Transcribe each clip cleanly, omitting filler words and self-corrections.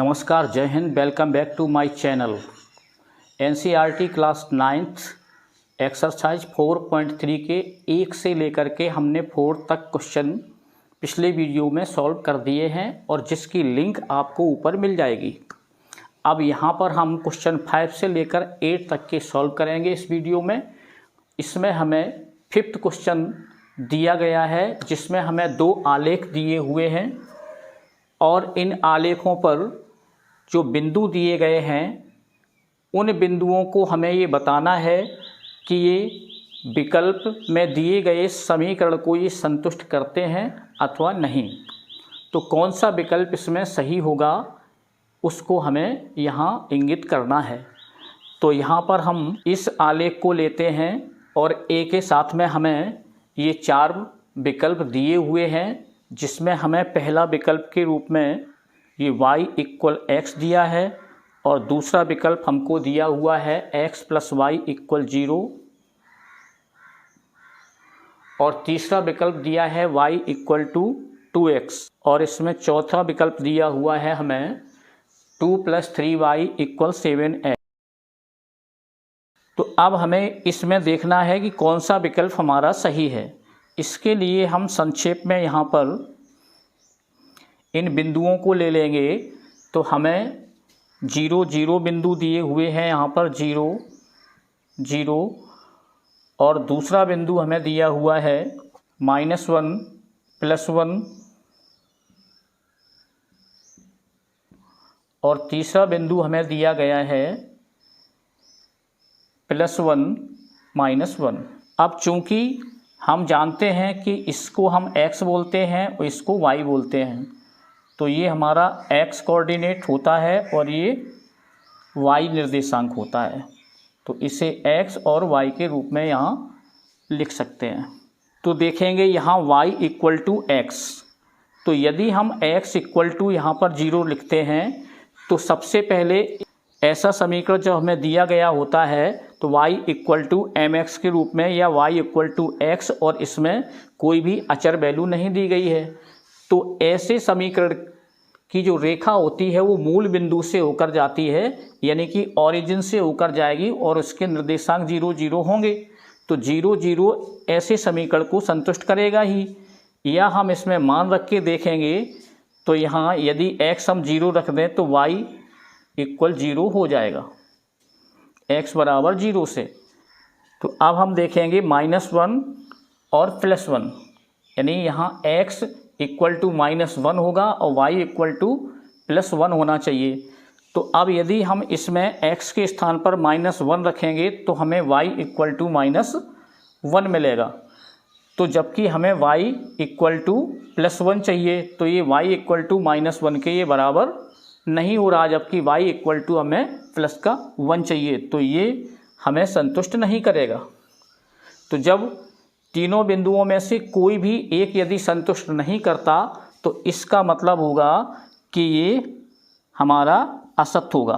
नमस्कार, जय हिंद। Welcome back to my channel. NCERT class 9th exercise 4.3 के 1 से लेकर के हमने 4 तक क्वेश्चन पिछले वीडियो में सॉल्व कर दिए हैं और जिसकी लिंक आपको ऊपर मिल जाएगी। अब यहाँ पर हम क्वेश्चन 5 से लेकर 8 तक के सॉल्व करेंगे इस वीडियो में। इसमें हमें 5th क्वेश्चन दिया गया है जिसमें हमें 2 आलेख दिए हुए हैं और इन आलेखों पर जो बिंदु दिए गए हैं उन बिंदुओं को हमें ये बताना है कि ये विकल्प में दिए गए समीकरण को ये संतुष्ट करते हैं अथवा नहीं। तो कौन सा विकल्प इसमें सही होगा उसको हमें यहाँ इंगित करना है। तो यहाँ पर हम इस आलेख को लेते हैं और ए के साथ में हमें ये 4 विकल्प दिए हुए हैं जिसमें हमें पहला विकल्प के रूप में ये y = x दिया है और दूसरा विकल्प हमको दिया हुआ है x + y = 0 और तीसरा विकल्प दिया है y = 2x और इसमें चौथा विकल्प दिया हुआ है हमें 2 + 3y = 7x। तो अब हमें इसमें देखना है कि कौन सा विकल्प हमारा सही है। इसके लिए हम संक्षेप में यहाँ पर इन बिंदुओं को ले लेंगे। तो हमें 0 0 बिंदु दिए हुए हैं, यहाँ पर 0 0 और दूसरा बिंदु हमें दिया हुआ है -1 +1 और तीसरा बिंदु हमें दिया गया है +1 -1। अब चूंकि हम जानते हैं कि इसको हम x बोलते हैं और इसको y बोलते हैं, तो ये हमारा x कोऑर्डिनेट होता है और ये y निर्देशांक होता है। तो इसे x और y के रूप में यहाँ लिख सकते हैं। तो देखेंगे यहाँ y = x। तो यदि हम x = यहाँ पर 0 लिखते हैं तो सबसे पहले ऐसा समीकरण जो हमें दिया गया होता है तो y = mx के रूप में या y = x और इसमें कोई भी अचर वैल्यू नहीं दी गई है। तो ऐसे समीकरण की जो रेखा होती है वो मूल बिंदु से होकर जाती है, यानी कि ओरिजिन से होकर जाएगी और उसके निर्देशांक 0 0 होंगे। तो 0 0 ऐसे समीकरण को संतुष्ट करेगा ही। या हम इसमें मान रख के देखेंगे तो यहाँ यदि x हम 0 रख दें तो y = 0 हो जाएगा, x = 0 से। तो अब हम देखेंगे -1 और +1, यानी यहाँ x = -1 होगा और y = +1 होना चाहिए। तो अब यदि हम इसमें x के स्थान पर -1 रखेंगे तो हमें y = -1 मिलेगा। तो जबकि हमें y = +1 चाहिए तो ये y = -1 के ये बराबर नहीं हो रहा, जबकि y = हमें +1 चाहिए। तो ये हमें संतुष्ट नहीं करेगा। तो जब तीनों बिंदुओं में से कोई भी एक यदि संतुष्ट नहीं करता तो इसका मतलब होगा कि ये हमारा असत्य होगा।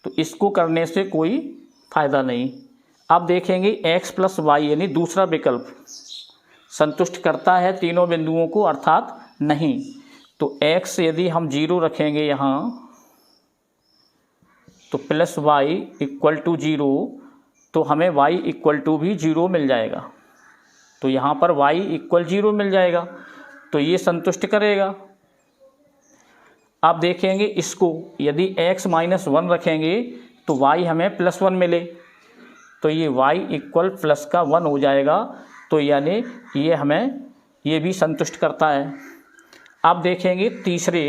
तो इसको करने से कोई फायदा नहीं। अब देखेंगे x + y यानी दूसरा विकल्प संतुष्ट करता है तीनों बिंदुओं को अर्थात नहीं। तो x यदि हम 0 रखेंगे यहाँ तो +y = 0 तो हमें y = भी 0 मिल जाएगा। तो यहाँ पर y = 0 मिल जाएगा, तो ये संतुष्ट करेगा। अब देखेंगे इसको यदि x -1 रखेंगे तो y हमें +1 मिले, तो ये y = +1 हो जाएगा। तो यानी ये भी संतुष्ट करता है। अब देखेंगे तीसरे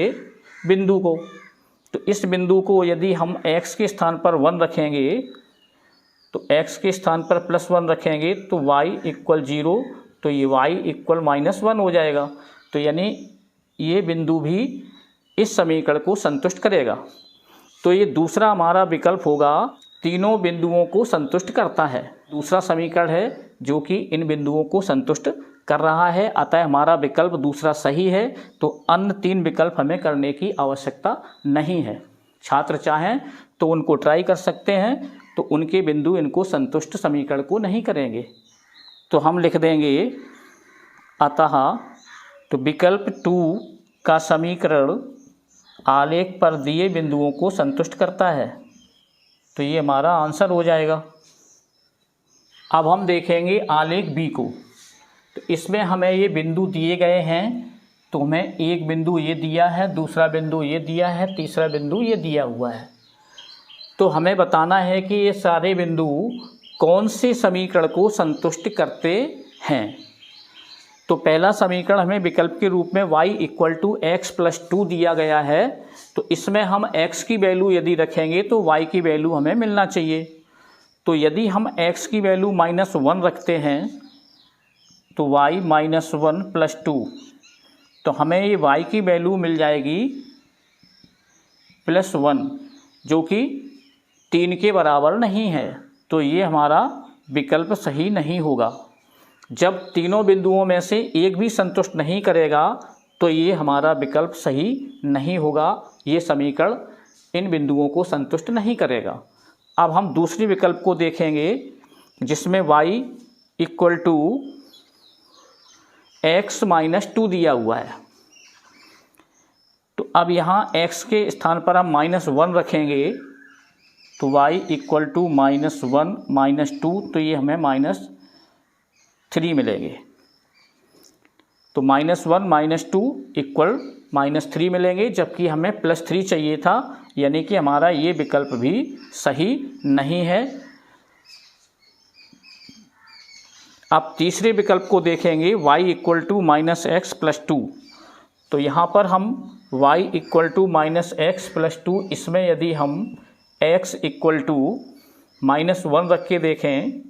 बिंदु को। तो इस बिंदु को यदि हम x के स्थान पर 1 रखेंगे तो x के स्थान पर +1 रखेंगे तो y = 0, तो ये y = -1 हो जाएगा। तो यानी ये बिंदु भी इस समीकरण को संतुष्ट करेगा। तो ये दूसरा हमारा विकल्प होगा, तीनों बिंदुओं को संतुष्ट करता है। दूसरा समीकरण है जो कि इन बिंदुओं को संतुष्ट कर रहा है, अतः हमारा विकल्प दूसरा सही है। तो अन्य 3 विकल्प हमें करने की आवश्यकता नहीं है। छात्र चाहें तो उनको ट्राई कर सकते हैं, तो उनके बिंदु इनको संतुष्ट समीकरण को नहीं करेंगे। तो हम लिख देंगे अतः तो विकल्प 2 का समीकरण आलेख पर दिए बिंदुओं को संतुष्ट करता है। तो ये हमारा आंसर हो जाएगा। अब हम देखेंगे आलेख बी को। तो इसमें हमें ये बिंदु दिए गए हैं। तो हमें एक बिंदु ये दिया है, दूसरा बिंदु ये दिया है, तीसरा बिंदु ये दिया हुआ है। तो हमें बताना है कि ये सारे बिंदु कौन से समीकरण को संतुष्ट करते हैं। तो पहला समीकरण हमें विकल्प के रूप में y = x+2 दिया गया है। तो इसमें हम x की वैल्यू यदि रखेंगे तो y की वैल्यू हमें मिलना चाहिए। तो यदि हम x की वैल्यू -1 रखते हैं तो y -1 + 2, तो हमें ये y की वैल्यू मिल जाएगी +1, जो कि 3 के बराबर नहीं है। तो ये हमारा विकल्प सही नहीं होगा। जब तीनों बिंदुओं में से एक भी संतुष्ट नहीं करेगा तो ये हमारा विकल्प सही नहीं होगा। ये समीकरण इन बिंदुओं को संतुष्ट नहीं करेगा। अब हम दूसरी विकल्प को देखेंगे जिसमें y = x-2 दिया हुआ है। तो अब यहाँ x के स्थान पर हम -1 रखेंगे तो y = -1 - 2, तो ये हमें -3 मिलेंगे। तो -1 - 2 = -3 मिलेंगे, जबकि हमें +3 चाहिए था, यानी कि हमारा ये विकल्प भी सही नहीं है। अब तीसरे विकल्प को देखेंगे y = -x+2। तो यहाँ पर हम y = -x+2, इसमें यदि हम x = -1 रख के देखें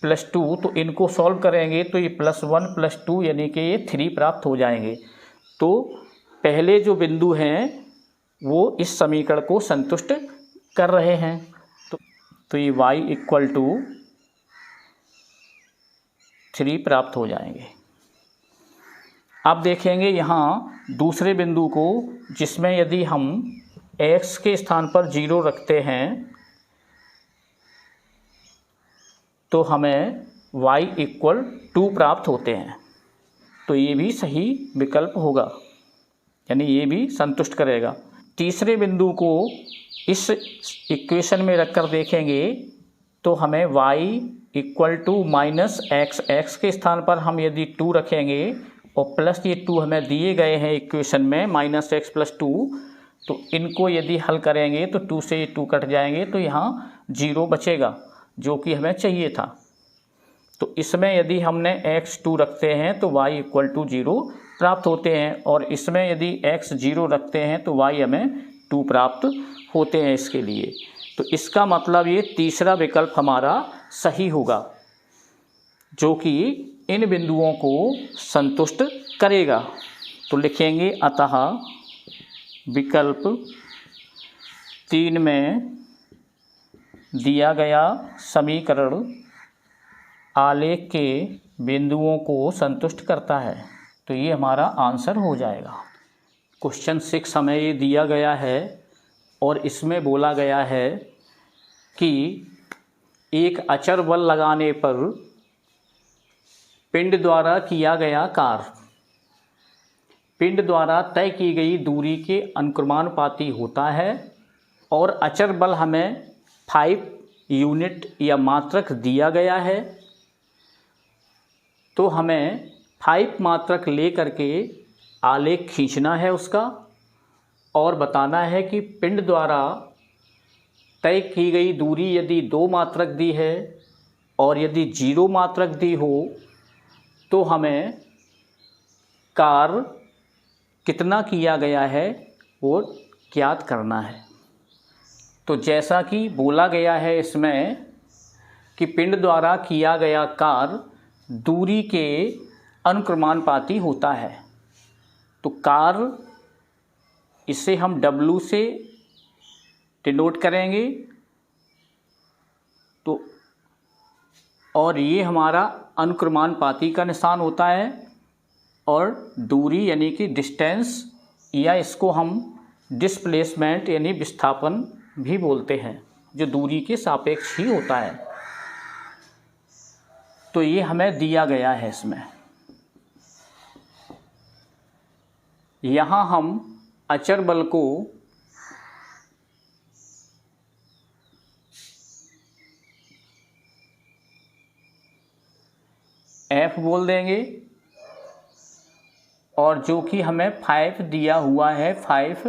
+2, तो इनको सॉल्व करेंगे तो ये +1 + 2 यानी कि ये 3 प्राप्त हो जाएंगे। तो पहले जो बिंदु हैं वो इस समीकरण को संतुष्ट कर रहे हैं। तो ये y = 3 प्राप्त हो जाएंगे। अब देखेंगे यहाँ दूसरे बिंदु को, जिसमें यदि हम x के स्थान पर 0 रखते हैं तो हमें y = 2 प्राप्त होते हैं। तो ये भी सही विकल्प होगा, यानी ये भी संतुष्ट करेगा। तीसरे बिंदु को इस इक्वेशन में रखकर देखेंगे तो हमें y = -x के स्थान पर हम यदि 2 रखेंगे और प्लस ये 2 हमें दिए गए हैं इक्वेशन में -x+2, तो इनको यदि हल करेंगे तो 2 से 2 कट जाएंगे, तो यहाँ 0 बचेगा, जो कि हमें चाहिए था। तो इसमें यदि हमने x2 रखते हैं तो y = 0 प्राप्त होते हैं, और इसमें यदि x 0 रखते हैं तो y हमें 2 प्राप्त होते हैं इसके लिए। तो इसका मतलब ये तीसरा विकल्प हमारा सही होगा, जो कि इन बिंदुओं को संतुष्ट करेगा। तो लिखेंगे अतः विकल्प 3 में दिया गया समीकरण आलेख के बिंदुओं को संतुष्ट करता है। तो ये हमारा आंसर हो जाएगा। क्वेश्चन 6 हमें ये दिया गया है और इसमें बोला गया है कि एक अचर बल लगाने पर पिंड द्वारा किया गया कार्य पिंड द्वारा तय की गई दूरी के अनुक्रमानुपाती होता है, और अचर बल हमें 5 यूनिट या मात्रक दिया गया है। तो हमें 5 मात्रक ले करके आलेख खींचना है उसका, और बताना है कि पिंड द्वारा तय की गई दूरी यदि 2 मात्रक दी है और यदि 0 मात्रक दी हो तो हमें कार्य कितना किया गया है वो ज्ञात करना है। तो जैसा कि बोला गया है इसमें कि पिंड द्वारा किया गया कार्य दूरी के अनुक्रमानुपाती होता है। तो कार्य इसे हम W से डिनोट करेंगे। तो और ये हमारा अनुक्रमानुपाती का निशान होता है, और दूरी यानी कि डिस्टेंस, या इसको हम डिस्प्लेसमेंट यानी विस्थापन भी बोलते हैं, जो दूरी के सापेक्ष ही होता है। तो ये हमें दिया गया है इसमें। यहाँ हम अचर बल को F बोल देंगे और जो कि हमें 5 दिया हुआ है, 5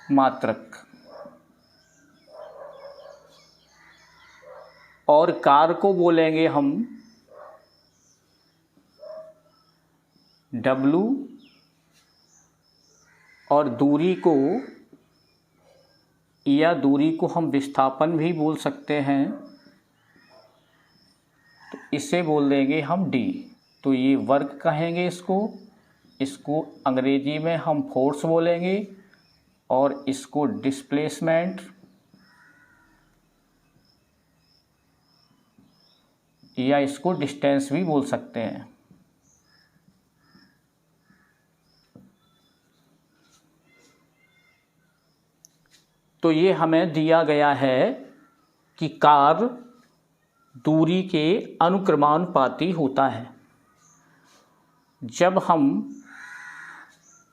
मात्रक, और कार को बोलेंगे हम W और दूरी को या दूरी को हम विस्थापन भी बोल सकते हैं, तो इसे बोल देंगे हम D। तो ये वर्क कहेंगे इसको अंग्रेजी में हम फोर्स बोलेंगे और इसको डिस्प्लेसमेंट या इसको डिस्टेंस भी बोल सकते हैं। तो ये हमें दिया गया है कि कार दूरी के अनुक्रमानुपाती होता है। जब हम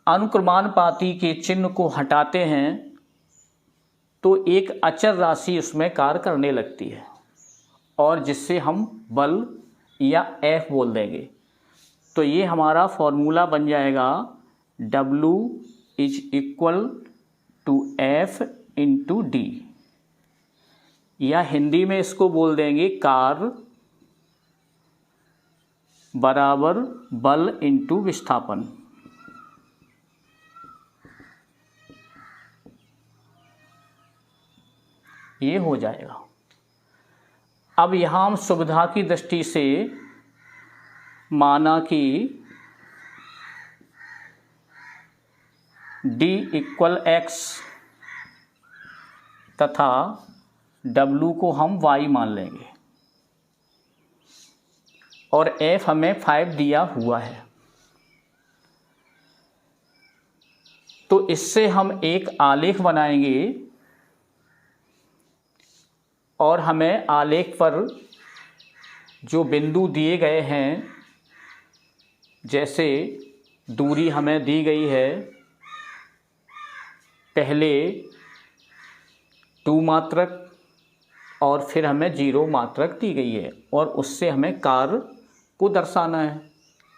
अनुक्रमानुपाती के चिन्ह को हटाते हैं तो एक अचर राशि उसमें कार्य करने लगती है और जिससे हम बल या F बोल देंगे। तो ये हमारा फॉर्मूला बन जाएगा W = F × D, या हिंदी में इसको बोल देंगे कार बराबर बल × विस्थापन। ये हो जाएगा। अब यहाँ हम सुविधा की दृष्टि से माना कि D = X तथा W को हम Y मान लेंगे और F हमें 5 दिया हुआ है। तो इससे हम एक आलेख बनाएंगे और हमें आलेख पर जो बिंदु दिए गए हैं, जैसे दूरी हमें दी गई है, पहले 2 मात्रक और फिर हमें 0 मात्रक दी गई है और उससे हमें कार को दर्शाना है।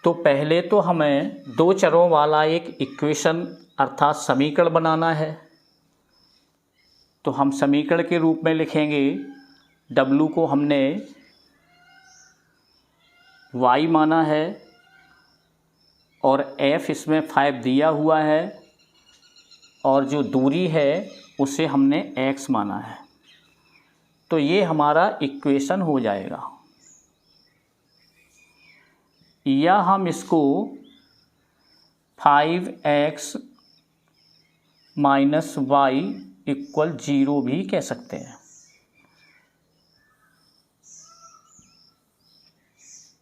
तो पहले तो हमें 2 चरों वाला एक इक्वेशन अर्थात समीकरण बनाना है। तो हम समीकरण के रूप में लिखेंगे W को हमने Y माना है और F इसमें 5 दिया हुआ है और जो दूरी है उसे हमने X माना है। तो ये हमारा इक्वेशन हो जाएगा, या हम इसको 5x - y = 0 भी कह सकते हैं।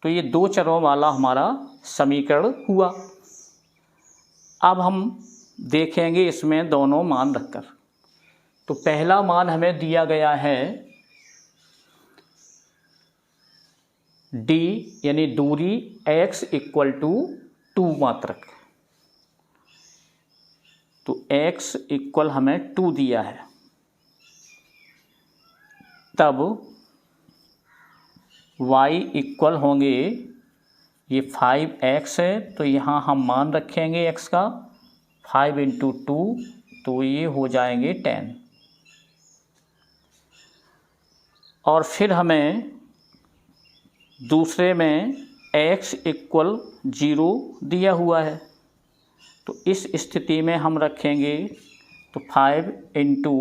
तो ये 2 चरों वाला हमारा समीकरण हुआ। अब हम देखेंगे इसमें दोनों मान रखकर। तो पहला मान हमें दिया गया है D यानी दूरी X = 2 मात्रक। तो X = हमें 2 दिया है। तब Y = होंगे, ये 5x है तो यहाँ हम मान रखेंगे x का 5 × 2, तो ये हो जाएंगे 10। और फिर हमें दूसरे में x = 0 दिया हुआ है। तो इस स्थिति में हम रखेंगे तो 5 ×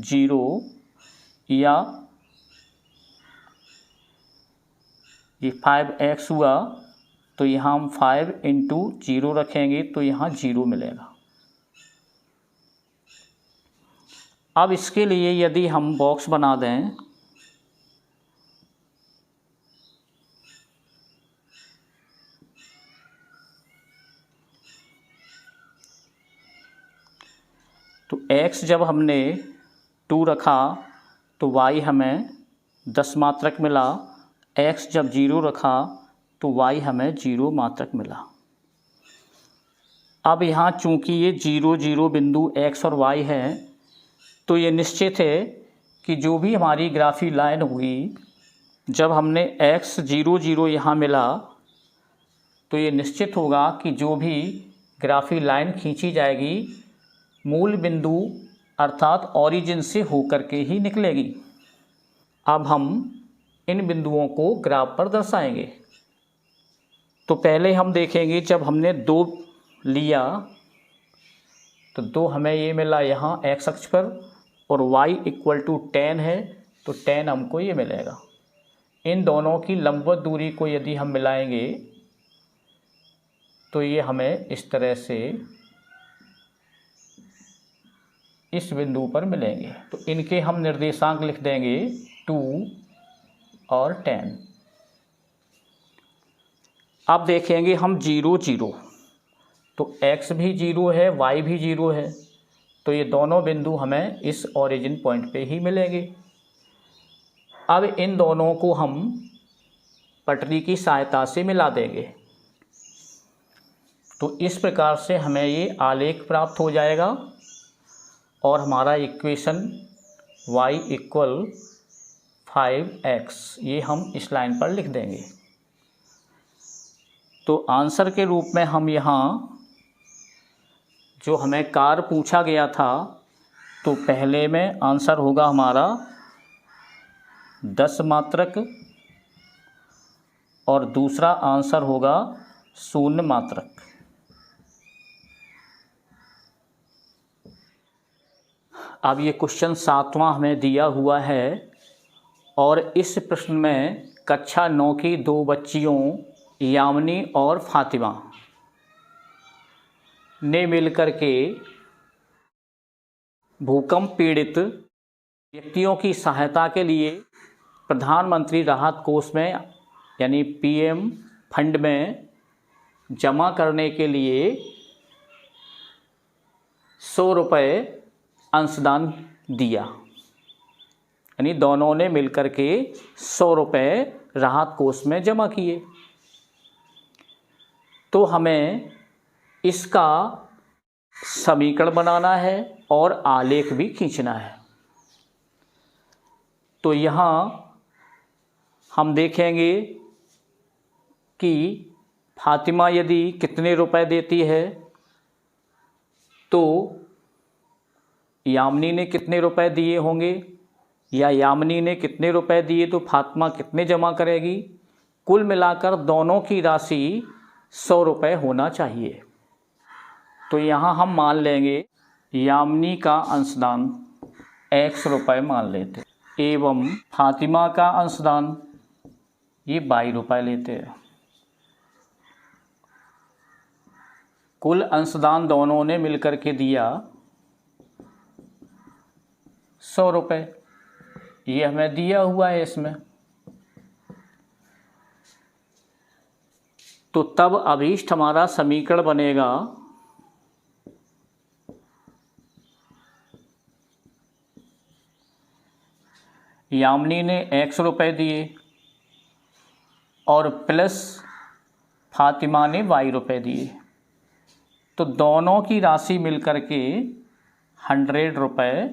0, या ये 5x हुआ तो यहाँ हम 5 × 0 रखेंगे तो यहाँ 0 मिलेगा। अब इसके लिए यदि हम बॉक्स बना दें तो x जब हमने 2 रखा तो y हमें 10 मात्रक मिला, x जब 0 रखा तो y हमें 0 मात्रक मिला। अब यहाँ चूँकि ये 0 0 बिंदु x और y है, तो ये निश्चित है कि जो भी हमारी ग्राफी लाइन हुई, जब हमने x 0 0 यहाँ मिला, तो ये निश्चित होगा कि जो भी ग्राफी लाइन खींची जाएगी मूल बिंदु अर्थात ओरिजिन से होकर के ही निकलेगी। अब हम इन बिंदुओं को ग्राफ पर दर्शाएंगे। तो पहले हम देखेंगे, जब हमने 2 लिया तो 2 हमें ये मिला यहाँ x अक्ष पर, और y = 10 है, तो 10 हमको ये मिलेगा। इन दोनों की लंबवत दूरी को यदि हम मिलाएंगे तो ये हमें इस तरह से इस बिंदु पर मिलेंगे। तो इनके हम निर्देशांक लिख देंगे 2 और 10। अब देखेंगे हम 0 0, तो x भी 0 है, y भी 0 है, तो ये दोनों बिंदु हमें इस ओरिजिन पॉइंट पे ही मिलेंगे। अब इन दोनों को हम पटरी की सहायता से मिला देंगे। तो इस प्रकार से हमें ये आलेख प्राप्त हो जाएगा और हमारा इक्वेशन y = 5x ये हम इस लाइन पर लिख देंगे। तो आंसर के रूप में हम यहाँ जो हमें कार्य पूछा गया था, तो पहले में आंसर होगा हमारा 10 मात्रक और दूसरा आंसर होगा 0 मात्रक। अब ये क्वेश्चन 7वां हमें दिया हुआ है और इस प्रश्न में कक्षा 9 की 2 बच्चियों यामिनी और फातिमा ने मिलकर के भूकंप पीड़ित व्यक्तियों की सहायता के लिए प्रधानमंत्री राहत कोष में यानी PM फंड में जमा करने के लिए 100 रुपये अंशदान दिया। यानी दोनों ने मिलकर के 100 रुपये राहत कोष में जमा किए। तो हमें इसका समीकरण बनाना है और आलेख भी खींचना है। तो यहाँ हम देखेंगे कि फातिमा यदि कितने रुपए देती है, तो यामिनी ने कितने रुपए दिए होंगे, या यामिनी ने कितने रुपए दिए तो फातिमा कितने जमा करेगी। कुल मिलाकर दोनों की राशि 100 रुपये होना चाहिए। तो यहाँ हम मान लेंगे यामिनी का अंशदान x रुपये मान लेते एवं फातिमा का अंशदान ये 22 रुपये लेते हैं। कुल अंशदान दोनों ने मिलकर के दिया 100 रुपये, ये हमें दिया हुआ है इसमें। तो तब अभीष्ट हमारा समीकरण बनेगा यामिनी ने x रुपये दिए और प्लस फातिमा ने y रुपये दिए, तो दोनों की राशि मिलकर के 100 रुपये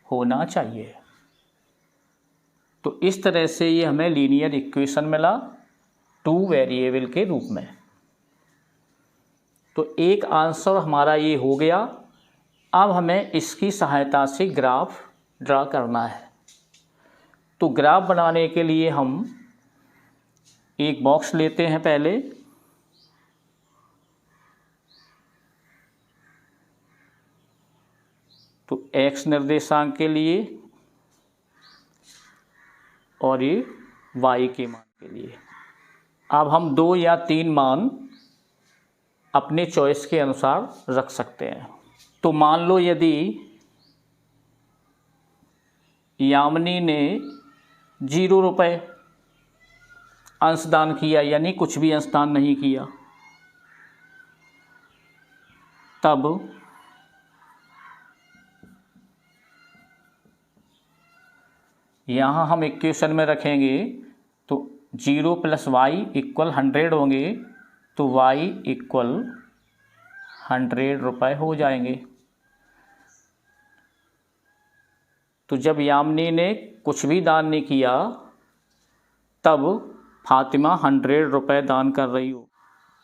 होना चाहिए। तो इस तरह से ये हमें लीनियर इक्वेशन मिला 2 वेरिएबल के रूप में। तो एक आंसर हमारा ये हो गया। अब हमें इसकी सहायता से ग्राफ ड्रा करना है। तो ग्राफ बनाने के लिए हम एक बॉक्स लेते हैं पहले। तो x निर्देशांक के लिए और ये y के मान के लिए। अब हम 2 या 3 मान अपने चॉइस के अनुसार रख सकते हैं। तो मान लो यदि यामिनी ने 0 रुपये अंशदान किया, यानी कुछ भी अंशदान नहीं किया, तब यहाँ हम इक्वेशन में रखेंगे तो 0 + y = 100 होंगे। तो y = 100 रुपये हो जाएंगे। तो जब यामिनी ने कुछ भी दान नहीं किया तब फातिमा 100 रुपये दान कर रही हो।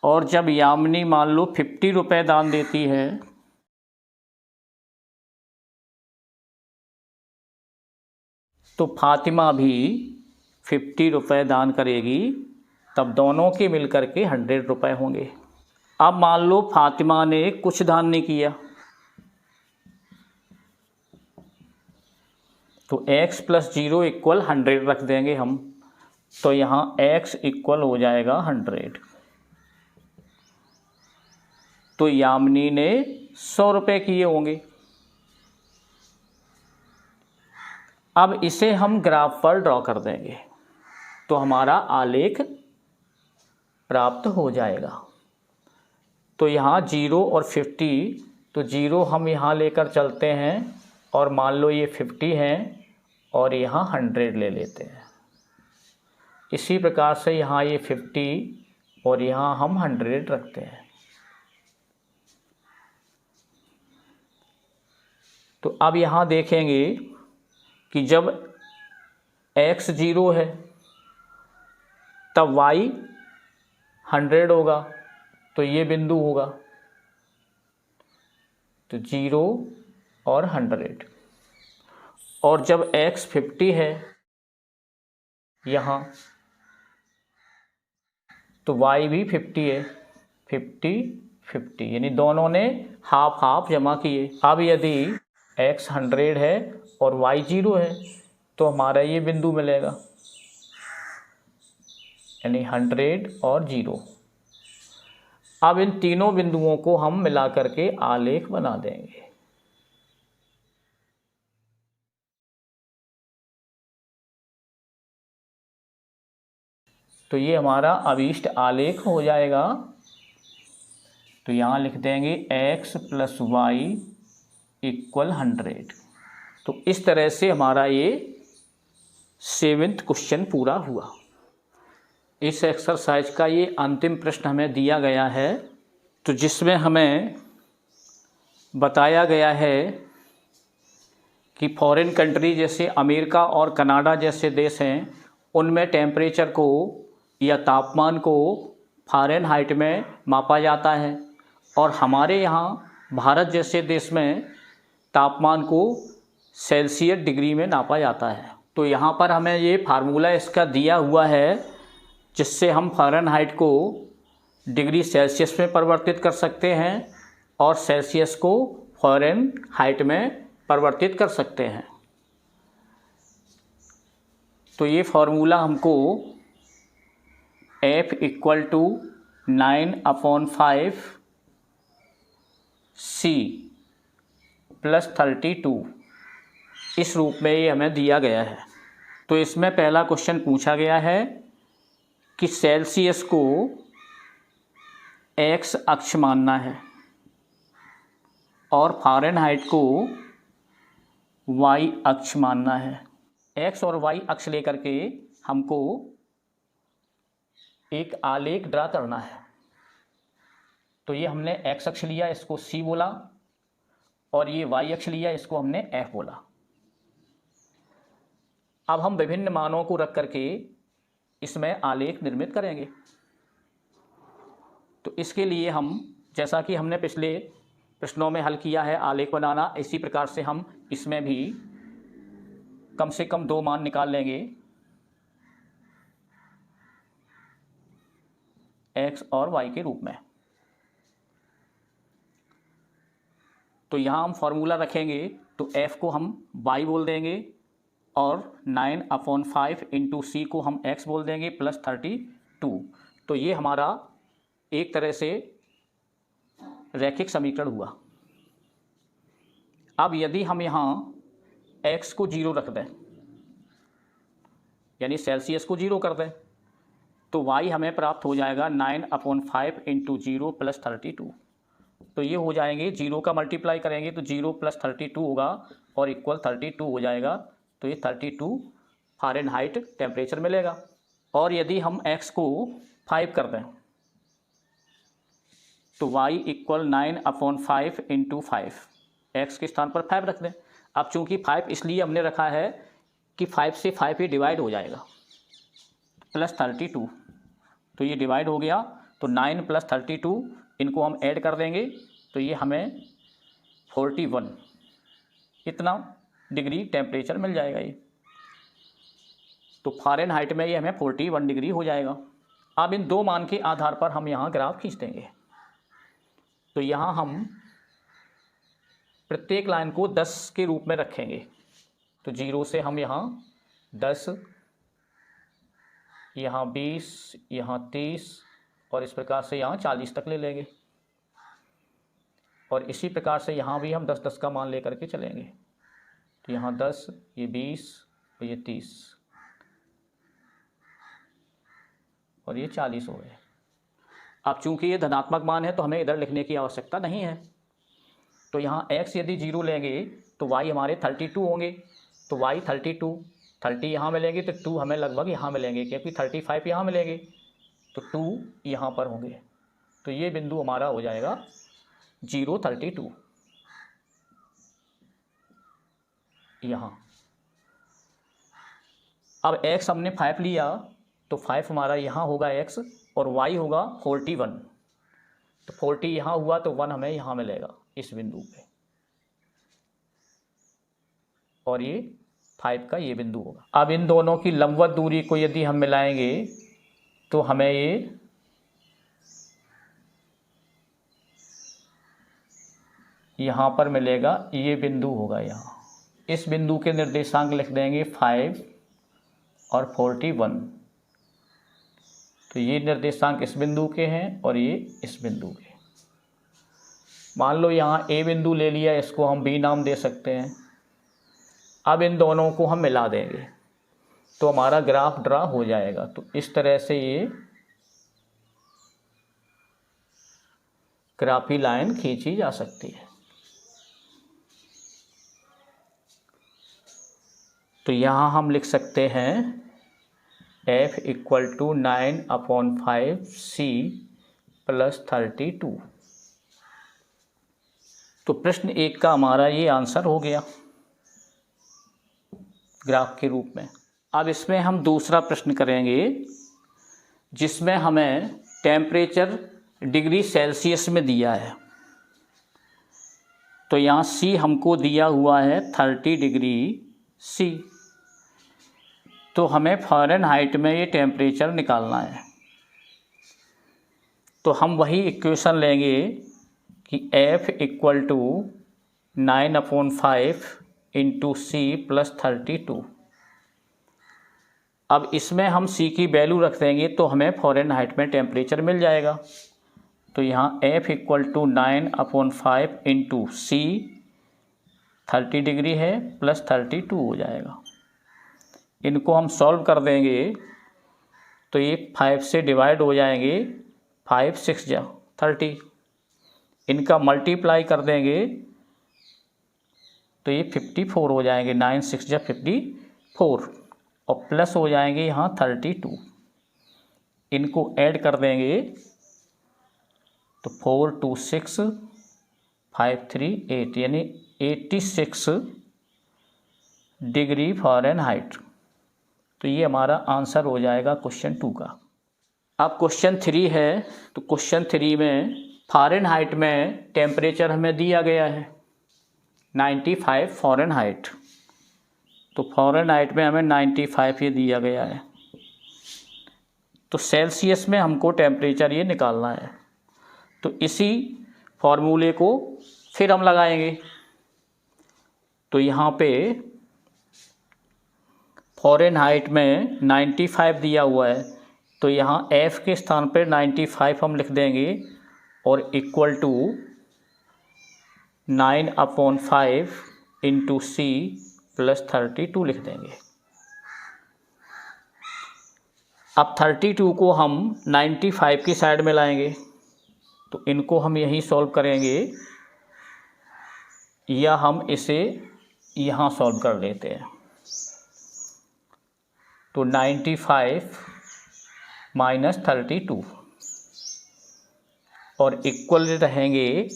और जब यामिनी मान लो 50 रुपये दान देती है तो फातिमा भी 50 रुपये दान करेगी, तब दोनों के मिलकर के 100 रुपये होंगे। अब मान लो फातिमा ने कुछ दान नहीं किया तो x + 0 = 100 रख देंगे हम। तो यहाँ x = हो जाएगा 100। तो यामिनी ने 100 रुपये किए होंगे। अब इसे हम ग्राफ पर ड्रॉ कर देंगे तो हमारा आलेख प्राप्त हो जाएगा। तो यहाँ 0 और 50, तो 0 हम यहाँ लेकर चलते हैं और मान लो ये 50 है और यहाँ 100 ले लेते हैं। इसी प्रकार से यहाँ ये 50 और यहाँ हम 100 रखते हैं। तो अब यहाँ देखेंगे कि जब x 0 है तब y 100 होगा, तो ये बिंदु होगा। तो 0 और 100। और जब x 50 है यहाँ, तो y भी 50 है, 50 50, यानी दोनों ने हाफ हाफ जमा किए। अब यदि x 100 है और y 0 है तो हमारा ये बिंदु मिलेगा, यानी 100 और 0। अब इन तीनों बिंदुओं को हम मिला करके आलेख बना देंगे। तो ये हमारा अभीष्ट आलेख हो जाएगा। तो यहाँ लिख देंगे x + y = 100। तो इस तरह से हमारा ये 7th क्वेश्चन पूरा हुआ। इस एक्सरसाइज का ये अंतिम प्रश्न हमें दिया गया है, तो जिसमें हमें बताया गया है कि फॉरेन कंट्री जैसे अमेरिका और कनाडा जैसे देश हैं, उनमें टेम्परेचर को या तापमान को फ़ारेनहाइट में मापा जाता है और हमारे यहाँ भारत जैसे देश में तापमान को सेल्सियस डिग्री में नापा जाता है। तो यहाँ पर हमें ये फार्मूला इसका दिया हुआ है, जिससे हम फ़ारेनहाइट को डिग्री सेल्सियस में परिवर्तित कर सकते हैं और सेल्सियस को फ़ारेनहाइट में परिवर्तित कर सकते हैं। तो ये फार्मूला हमको F = 9/5 C + 32 इस रूप में ये हमें दिया गया है। तो इसमें पहला क्वेश्चन पूछा गया है कि सेल्सियस को x अक्ष मानना है और फ़ारेनहाइट को y अक्ष मानना है। x और y अक्ष लेकर के हमको एक आलेख ड्रा करना है। तो ये हमने x अक्ष लिया, इसको C बोला, और ये y अक्ष लिया, इसको हमने F बोला। अब हम विभिन्न मानों को रख करके इसमें आलेख निर्मित करेंगे। तो इसके लिए हम, जैसा कि हमने पिछले प्रश्नों में हल किया है आलेख बनाना, इसी प्रकार से हम इसमें भी कम से कम 2 मान निकाल लेंगे, x और y के रूप में। तो यहाँ हम फॉर्मूला रखेंगे, तो f को हम y बोल देंगे और 9/5 × C को हम x बोल देंगे + 32। तो ये हमारा एक तरह से रैखिक समीकरण हुआ। अब यदि हम यहाँ x को 0 रख दें, यानी सेल्सियस को 0 कर दें, तो y हमें प्राप्त हो जाएगा 9/5 × 0 + 32। तो ये हो जाएंगे, 0 का मल्टीप्लाई करेंगे तो 0 + 32 होगा और इक्वल 32 हो जाएगा। तो ये 32 फ़ारेनहाइट टेम्परेचर मिलेगा। और यदि हम x को 5 कर दें तो y इक्वल 9/5 इंटू 5, x के स्थान पर 5 रख दें। अब चूंकि 5 इसलिए हमने रखा है कि 5 से 5 ये डिवाइड हो जाएगा, प्लस 32, तो ये डिवाइड हो गया, तो 9 प्लस 32 इनको हम ऐड कर देंगे तो ये हमें 41 इतना डिग्री टेम्परेचर मिल जाएगा ये। तो फ़ारेनहाइट में ये हमें 41 डिग्री हो जाएगा। अब इन दो मान के आधार पर हम यहाँ ग्राफ खींच देंगे। तो यहाँ हम प्रत्येक लाइन को 10 के रूप में रखेंगे। तो 0 से हम यहाँ 10, यहाँ 20, यहाँ 30 और इस प्रकार से यहाँ 40 तक ले लेंगे। और इसी प्रकार से यहाँ भी हम 10-10 का मान लेकर के चलेंगे। तो यहाँ 10, ये 20 और ये 30 और ये 40 हो गए। अब चूंकि ये धनात्मक मान है तो हमें इधर लिखने की आवश्यकता नहीं है। तो यहाँ x यदि 0 लेंगे तो y हमारे 32 होंगे। तो y 30 यहाँ मिलेंगे तो 2 हमें लगभग यहाँ मिलेंगे, क्योंकि 35 यहाँ मिलेंगे तो 2 यहाँ पर होंगे। तो ये बिंदु हमारा हो जाएगा 0, 32 यहाँ। अब x हमने 5 लिया तो 5 हमारा यहाँ होगा x और y होगा 41। तो 40 यहाँ हुआ तो 1 हमें यहाँ मिलेगा इस बिंदु पे, और ये 5 का ये बिंदु होगा। अब इन दोनों की लंबवत दूरी को यदि हम मिलाएंगे तो हमें ये यहाँ पर मिलेगा, ये बिंदु होगा यहाँ। इस बिंदु के निर्देशांक लिख देंगे 5 और 41। तो ये निर्देशांक इस बिंदु के हैं और ये इस बिंदु के। मान लो यहाँ ए बिंदु ले लिया, इसको हम बी नाम दे सकते हैं। अब इन दोनों को हम मिला देंगे तो हमारा ग्राफ ड्रा हो जाएगा। तो इस तरह से ये ग्राफी लाइन खींची जा सकती है। तो यहाँ हम लिख सकते हैं f equal to 9/5 c plus 32। तो प्रश्न 1 का हमारा ये आंसर हो गया ग्राफ के रूप में। अब इसमें हम दूसरा प्रश्न करेंगे जिसमें हमें टेम्परेचर डिग्री सेल्सियस में दिया है। तो यहाँ C हमको दिया हुआ है 30 डिग्री C। तो हमें फ़ारेनहाइट में ये टेम्परेचर निकालना है। तो हम वही इक्वेशन लेंगे कि F equal to 9/5 into C plus 32। अब इसमें हम C की वैल्यू रख देंगे तो हमें फ़ारेनहाइट में टेम्परेचर मिल जाएगा। तो यहाँ F equal to 9/5 into C 30 degree है प्लस 32 हो जाएगा। इनको हम सॉल्व कर देंगे तो ये 5 से डिवाइड हो जाएंगे, 5 6 जा 30। इनका मल्टीप्लाई कर देंगे तो ये 54 हो जाएंगे, 9 6 जा 54 और प्लस हो जाएंगे यहाँ 32। इनको ऐड कर देंगे तो 4 2 6 5 3 8 यानी 86 डिग्री फ़ारेनहाइट। तो ये हमारा आंसर हो जाएगा क्वेश्चन 2 का। अब क्वेश्चन 3 है। तो क्वेश्चन 3 में फ़ारेनहाइट में टेम्परेचर हमें दिया गया है 95 फ़ारेनहाइट। तो फ़ारेनहाइट में हमें 95 ये दिया गया है। तो सेल्सियस में हमको टेम्परेचर ये निकालना है। तो इसी फॉर्मूले को फिर हम लगाएंगे। तो यहाँ पे फ़ारेनहाइट में 95 दिया हुआ है तो यहाँ F के स्थान पर 95 हम लिख देंगे और equal to 9/5 into C plus 32 लिख देंगे। अब 32 को हम 95 की साइड में लाएंगे तो इनको हम यहीं सॉल्व करेंगे या हम इसे यहाँ सॉल्व कर लेते हैं। तो 95 माइनस 32 और इक्वल रहेंगे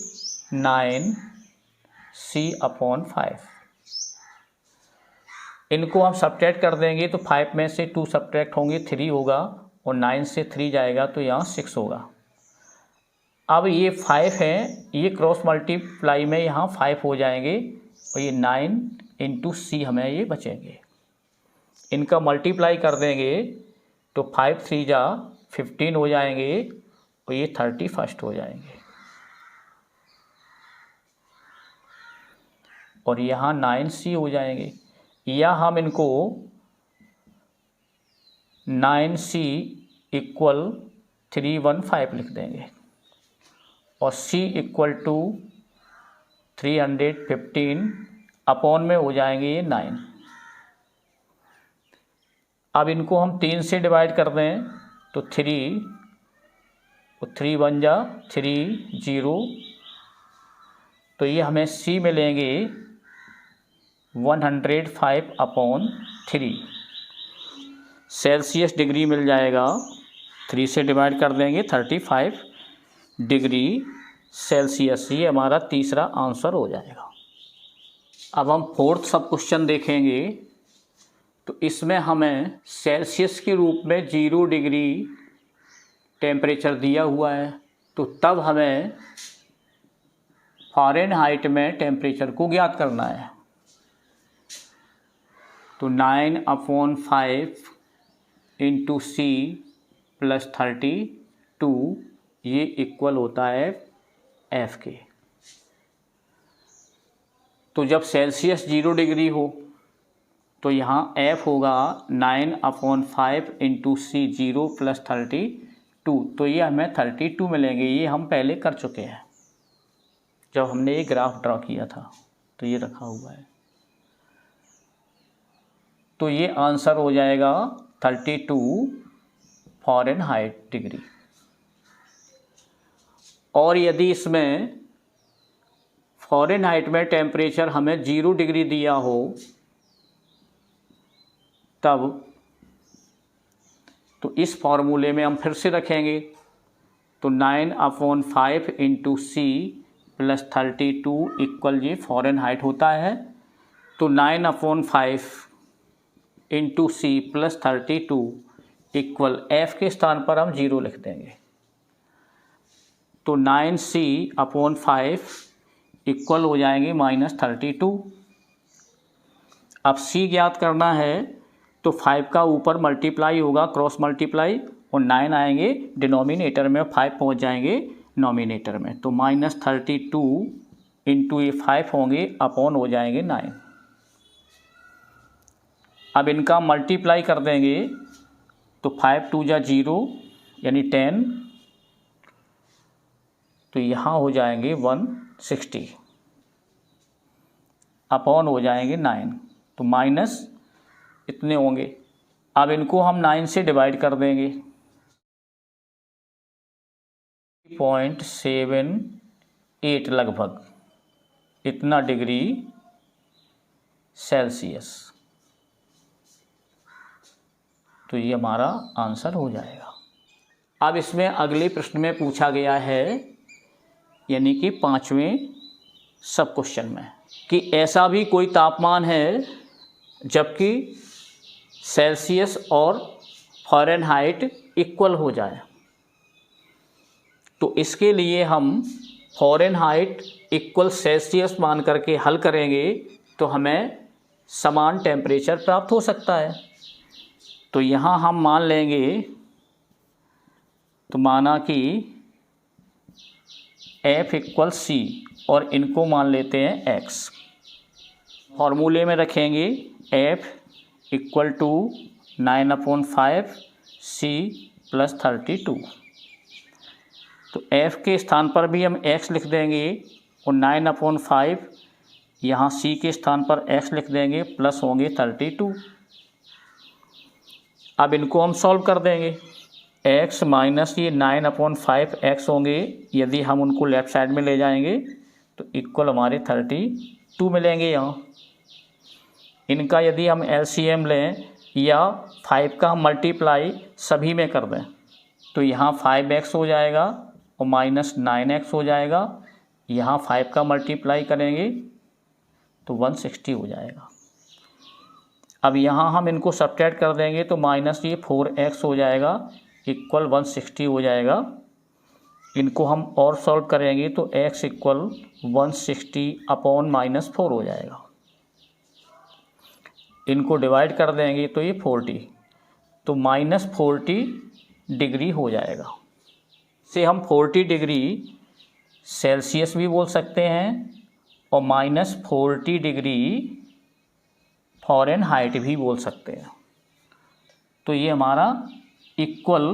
9c/5। इनको हम सब्ट्रैक्ट कर देंगे तो 5 में से 2 सब्ट्रैक्ट होंगे 3 होगा, और 9 से 3 जाएगा तो यहाँ 6 होगा। अब ये 5 है, ये क्रॉस मल्टीप्लाई में यहाँ 5 हो जाएंगे, और ये 9 इंटू सी हमें ये बचेंगे। इनका मल्टीप्लाई कर देंगे तो 5 3 जा 15 हो जाएंगे, और ये 31 हो जाएंगे, और यहाँ 9c हो जाएंगे। या हम इनको 9c इक्वल 315 लिख देंगे, और c इक्वल टू 315 अपॉन में हो जाएंगे ये 9। अब इनको हम 3 से डिवाइड कर दें तो 3 और 3 1 जा 3 0, तो ये हमें c मिलेंगे 105/3। सेल्सियस डिग्री मिल जाएगा, 3 से डिवाइड कर देंगे 35 डिग्री सेल्सियस। ये हमारा तीसरा आंसर हो जाएगा। अब हम फोर्थ सब क्वेश्चन देखेंगे, तो इसमें हमें सेल्सियस के रूप में 0 डिग्री टेम्परेचर दिया हुआ है, तो तब हमें फ़ारेनहाइट में टेम्परेचर को ज्ञात करना है। तो 9/5 इंटू सी प्लस 32 ये इक्वल होता है एफ के। तो जब सेल्सियस 0 डिग्री हो तो यहाँ एफ होगा 9/5 इंटू सी 0 प्लस 32, तो ये हमें 32 मिलेंगे। ये हम पहले कर चुके हैं जब हमने ये ग्राफ ड्रॉ किया था, तो ये रखा हुआ है। तो ये आंसर हो जाएगा 32 फ़ारेनहाइट डिग्री। और यदि इसमें फ़ारेनहाइट में टेम्परेचर हमें 0 डिग्री दिया हो तब, तो इस फॉर्मूले में हम फिर से रखेंगे। तो 9/5 इंटू सी प्लस 32 इक्वल ये फ़ारेनहाइट होता है। तो 9/5 into C plus 32 equal F के स्थान पर हम 0 लिख देंगे। तो 9c/5 इक्वल हो जाएंगे -32। अब c ज्ञात करना है तो 5 का ऊपर मल्टीप्लाई होगा, क्रॉस मल्टीप्लाई, और 9 आएंगे डिनोमिनेटर में, 5 पहुंच जाएंगे नोमिनेटर में। तो -32 इंटू ये 5 होंगे अपॉन हो जाएंगे 9। अब इनका मल्टीप्लाई कर देंगे तो 5 2 जा 0 यानी 10, तो यहाँ हो जाएंगे 160 अपॉन हो जाएंगे 9, तो माइनस इतने होंगे। अब इनको हम 9 से डिवाइड कर देंगे, 0.78 लगभग इतना डिग्री सेल्सियस। तो ये हमारा आंसर हो जाएगा। अब इसमें अगले प्रश्न में पूछा गया है, यानी कि 5वें सब क्वेश्चन में, कि ऐसा भी कोई तापमान है जबकि सेल्सियस और फ़ारेनहाइट इक्वल हो जाए। तो इसके लिए हम फ़ारेनहाइट इक्वल सेल्सियस मान करके हल करेंगे तो हमें समान टेम्परेचर प्राप्त हो सकता है। तो यहाँ हम मान लेंगे, तो माना कि F इक्वल C और इनको मान लेते हैं X। फॉर्मूले में रखेंगे F equal to 9/5 C plus 32। तो F के स्थान पर भी हम X लिख देंगे, और 9/5 यहाँ C के स्थान पर X लिख देंगे, प्लस होंगे 32। अब इनको हम सॉल्व कर देंगे। x माइनस ये 9/5 x होंगे, यदि हम उनको लेफ़्ट साइड में ले जाएंगे तो इक्वल हमारे 32 मिलेंगे। यहाँ इनका यदि हम LCM लें या 5 का हम मल्टीप्लाई सभी में कर दें तो यहाँ 5x हो जाएगा और -9x हो जाएगा। यहाँ 5 का मल्टीप्लाई करेंगे तो 160 हो जाएगा। अब यहाँ हम इनको सब्ट्रैक्ट कर देंगे तो माइनस ये 4x हो जाएगा इक्वल 160 हो जाएगा। इनको हम और सॉल्व करेंगे तो x इक्वल 160 अपॉन -4 हो जाएगा। इनको डिवाइड कर देंगे तो ये 40, तो -40 डिग्री हो जाएगा। से हम 40 डिग्री सेल्सियस भी बोल सकते हैं और -40 डिग्री फ़ारेनहाइट भी बोल सकते हैं। तो ये हमारा इक्वल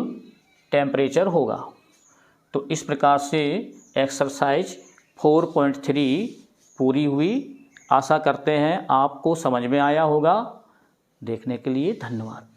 टेम्परेचर होगा। तो इस प्रकार से एक्सरसाइज 4.3 पूरी हुई। आशा करते हैं आपको समझ में आया होगा। देखने के लिए धन्यवाद।